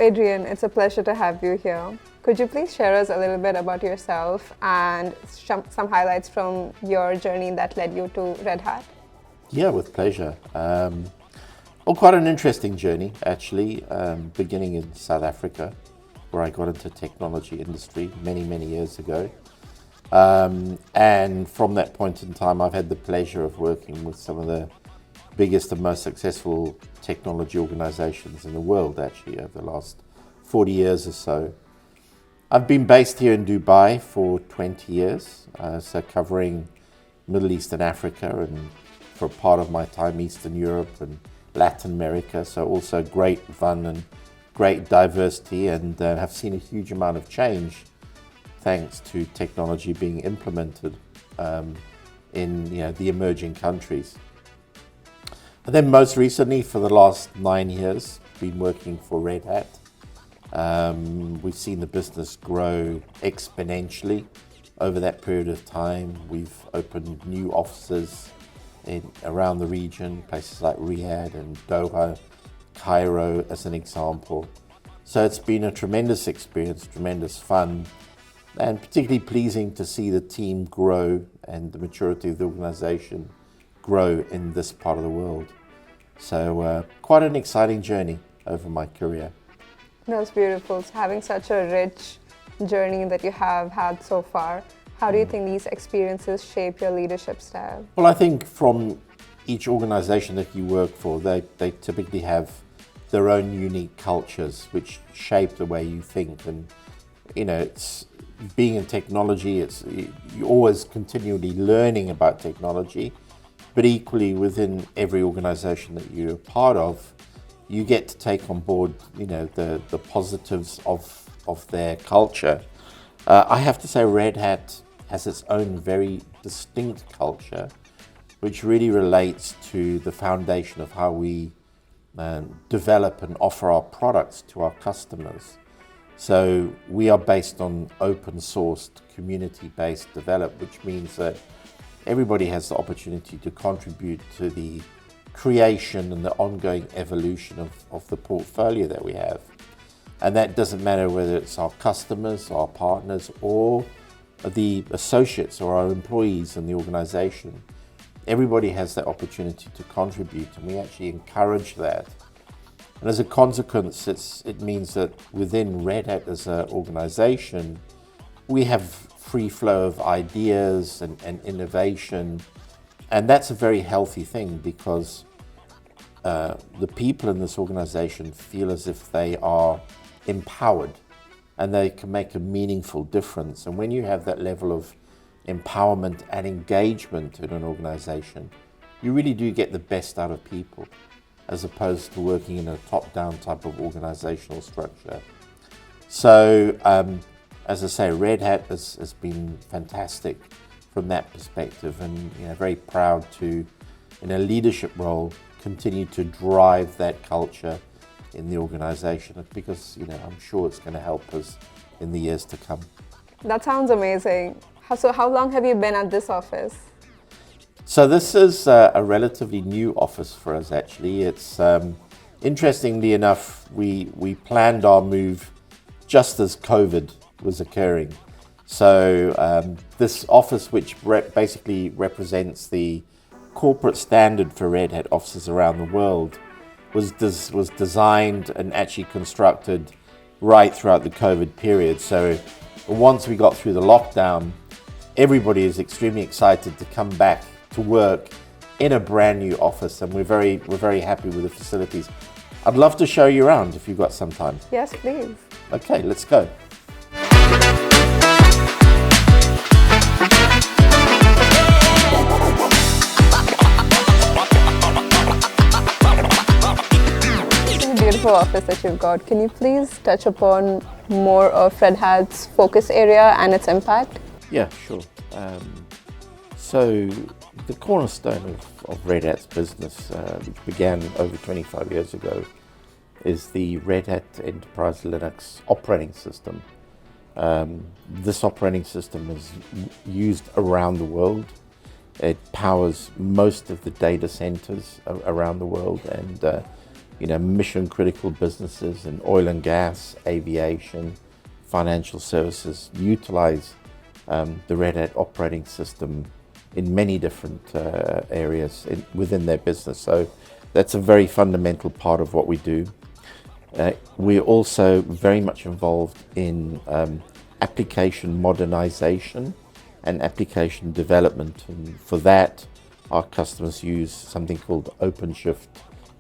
Adrian, it's a pleasure to have you here. Could you please share us a little bit about yourself and some highlights from your journey that led you to Red Hat? Yeah, with pleasure. Well, quite an interesting journey, actually, beginning in South Africa, where I got into technology industry many, many years ago. And from that point in time, I've had the pleasure of working with some of the biggest and most successful technology organizations in the world, actually, over the last 40 years or so. I've been based here in Dubai for 20 years, so covering Middle East and Africa, and for part of my time, Eastern Europe and Latin America, so also great fun and great diversity, and have seen a huge amount of change thanks to technology being implemented in the emerging countries. And then most recently, for the last 9 years, been working for Red Hat. We've seen the business grow exponentially over that period of time. We've opened new offices around the region, places like Riyadh and Doha, Cairo as an example. So it's been a tremendous experience, tremendous fun, and particularly pleasing to see the team grow and the maturity of the organization grow in this part of the world. So quite an exciting journey over my career. That's beautiful. So having such a rich journey that you have had so far, how do you think these experiences shape your leadership style? Well, I think from each organization that you work for, they typically have their own unique cultures which shape the way you think. And it's being in technology, you're always continually learning about technology, but equally within every organization that you're a part of, you get to take on board the positives of their culture. I have to say Red Hat has its own very distinct culture, which really relates to the foundation of how we develop and offer our products to our customers. So we are based on open sourced, community-based development, which means that everybody has the opportunity to contribute to the creation and the ongoing evolution of the portfolio that we have. And that doesn't matter whether it's our customers, our partners, or the associates or our employees in the organization. Everybody has that opportunity to contribute, and we actually encourage that. And as a consequence, it means that within Red Hat as an organization, we have free flow of ideas and innovation. And that's a very healthy thing, because the people in this organization feel as if they are empowered and they can make a meaningful difference. And when you have that level of empowerment and engagement in an organization, you really do get the best out of people, as opposed to working in a top-down type of organizational structure. So, as I say, Red Hat has been fantastic from that perspective, and very proud to, in a leadership role, continue to drive that culture in the organization, because I'm sure it's going to help us in the years to come. That sounds amazing. So how long have you been at this office? So this is a relatively new office for us, actually. It's interestingly enough, we planned our move just as COVID was occurring. So this office, which basically represents the corporate standard for Red Hat offices around the world, was designed and actually constructed right throughout the COVID period. So once we got through the lockdown, everybody is extremely excited to come back to work in a brand new office, and we're very happy with the facilities. I'd love to show you around if you've got some time. Yes, please. Okay, let's go. Beautiful office that you've got. Can you please touch upon more of Red Hat's focus area and its impact? Yeah, sure. So the cornerstone of Red Hat's business, which began over 25 years ago, is the Red Hat Enterprise Linux operating system. This operating system is used around the world. It powers most of the data centers around the world, and mission critical businesses in oil and gas, aviation, financial services utilize the Red Hat operating system in many different areas within their business. So that's a very fundamental part of what we do. We're also very much involved in application modernization and application development. And for that, our customers use something called OpenShift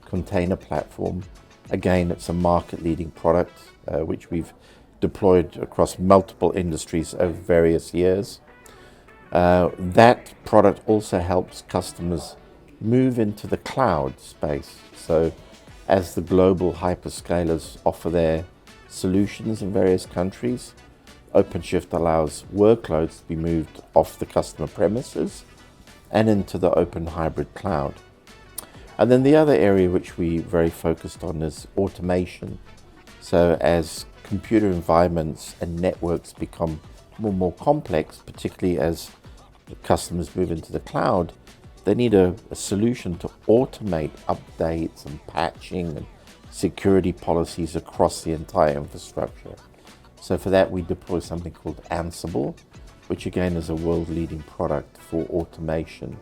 container platform. Again, it's a market-leading product which we've deployed across multiple industries over various years. That product also helps customers move into the cloud space. So as the global hyperscalers offer their solutions in various countries, OpenShift allows workloads to be moved off the customer premises and into the open hybrid cloud. And then the other area which we very focused on is automation. So as computer environments and networks become more complex, particularly as the customers move into the cloud, they need a solution to automate updates and patching and security policies across the entire infrastructure. So for that, we deploy something called Ansible, which again is a world-leading product for automation.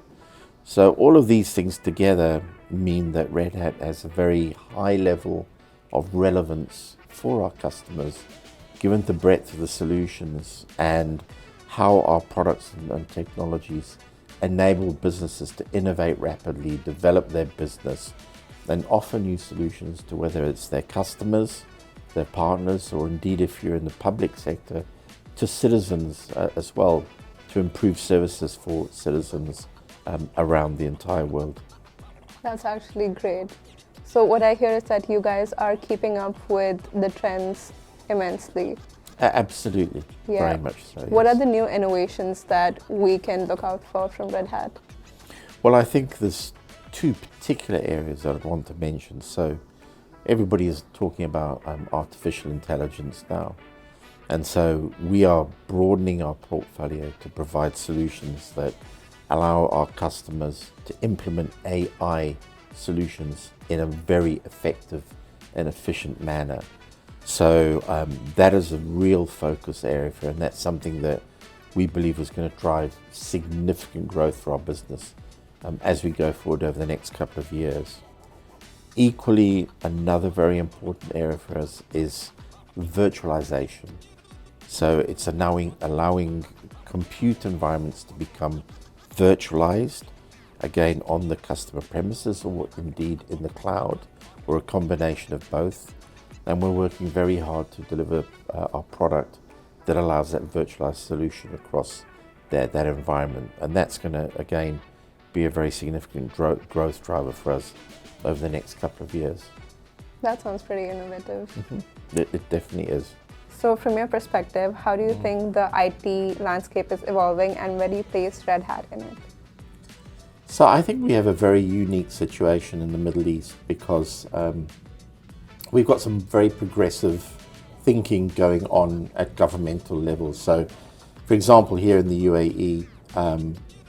So all of these things together mean that Red Hat has a very high level of relevance for our customers, given the breadth of the solutions and how our products and technologies enable businesses to innovate rapidly, develop their business, and offer new solutions to whether it's their customers, their partners, or indeed if you're in the public sector, to citizens as well, to improve services for citizens around the entire world. That's actually great. So what I hear is that you guys are keeping up with the trends immensely. Absolutely, very much so. What yes. are the new innovations that we can look out for from Red Hat? Well, I think there's two particular areas that I want to mention. So everybody is talking about artificial intelligence now. And so we are broadening our portfolio to provide solutions that allow our customers to implement AI solutions in a very effective and efficient manner. So that is a real focus area for, and that's something that we believe is going to drive significant growth for our business as we go forward over the next couple of years. Equally, another very important area for us is virtualization. So it's allowing compute environments to become virtualized, again on the customer premises or indeed in the cloud, or a combination of both. And we're working very hard to deliver our product that allows that virtualized solution across that environment. And that's going to, again, be a very significant growth driver for us over the next couple of years. That sounds pretty innovative. Mm-hmm. It definitely is. So from your perspective, how do you think the IT landscape is evolving, and where do you place Red Hat in it? So I think we have a very unique situation in the Middle East because we've got some very progressive thinking going on at governmental levels. So, for example, here in the UAE,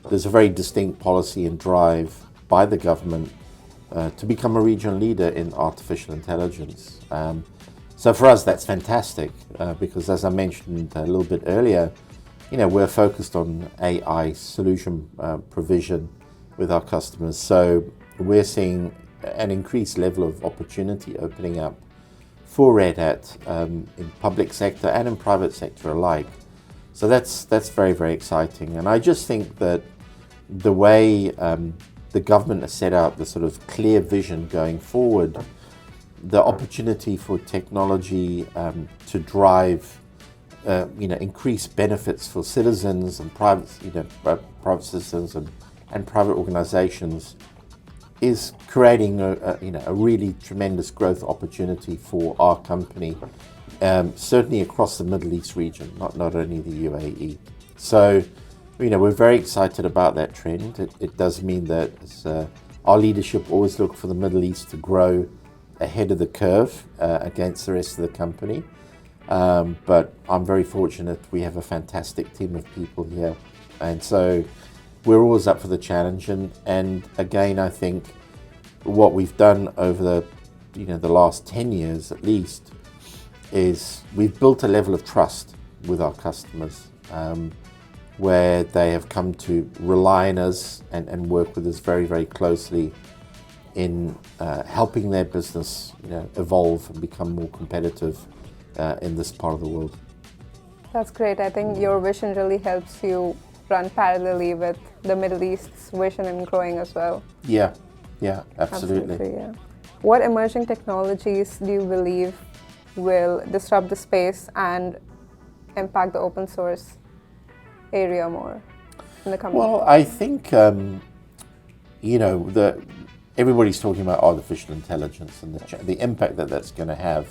there's a very distinct policy and drive by the government to become a regional leader in artificial intelligence. So for us, that's fantastic because, as I mentioned a little bit earlier, we're focused on AI solution provision with our customers. So we're seeing an increased level of opportunity opening up for Red Hat in public sector and in private sector alike. So that's very, very exciting. And I just think that the way the government has set out the sort of clear vision going forward, the opportunity for technology to drive increased benefits for citizens and private citizens and private organizations is creating a really tremendous growth opportunity for our company, certainly across the Middle East region, not only the UAE. So, we're very excited about that trend. It does mean that our leadership always look for the Middle East to grow ahead of the curve against the rest of the company. But I'm very fortunate we have a fantastic team of people here. And so we're always up for the challenge. And again, I think what we've done over the the last 10 years at least, is we've built a level of trust with our customers, where they have come to rely on us and work with us very, very closely in helping their business evolve and become more competitive in this part of the world. That's great. I think your vision really helps you run parallelly with the Middle East's vision and growing as well. Yeah, absolutely. Yeah. What emerging technologies do you believe will disrupt the space and impact the open source area more in the coming years? Well, I think everybody's talking about artificial intelligence and the impact that that's going to have.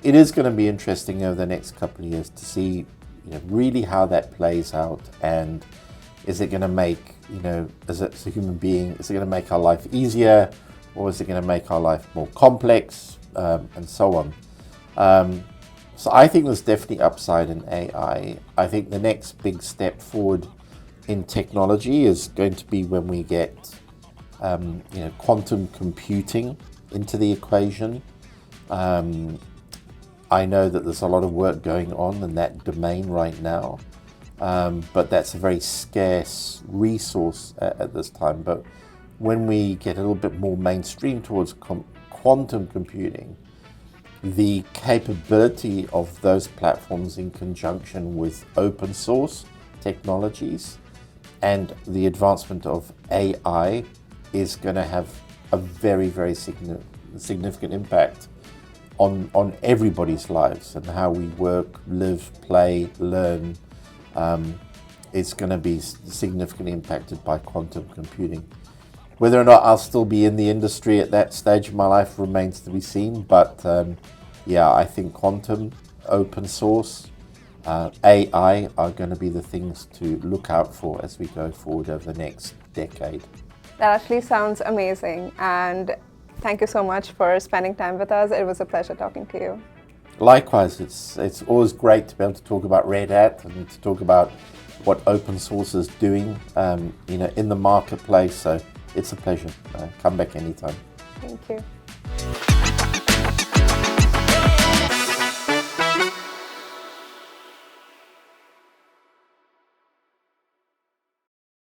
It is going to be interesting over the next couple of years to see really how that plays out, and is it going to make, as a human being, is it going to make our life easier, or is it going to make our life more complex, and so on. So I think there's definitely upside in AI. I think the next big step forward in technology is going to be when we get quantum computing into the equation. I know that there's a lot of work going on in that domain right now, but that's a very scarce resource at this time. But when we get a little bit more mainstream towards quantum computing, the capability of those platforms in conjunction with open source technologies and the advancement of AI is going to have a very, very significant impact on everybody's lives and how we work, live, play, learn. It's going to be significantly impacted by quantum computing. Whether or not I'll still be in the industry at that stage of my life remains to be seen, but I think quantum, open source, AI are going to be the things to look out for as we go forward over the next decade. That actually sounds amazing, and thank you so much for spending time with us. It was a pleasure talking to you. Likewise, it's always great to be able to talk about Red Hat and to talk about what open source is doing in the marketplace. So it's a pleasure. Come back anytime. Thank you.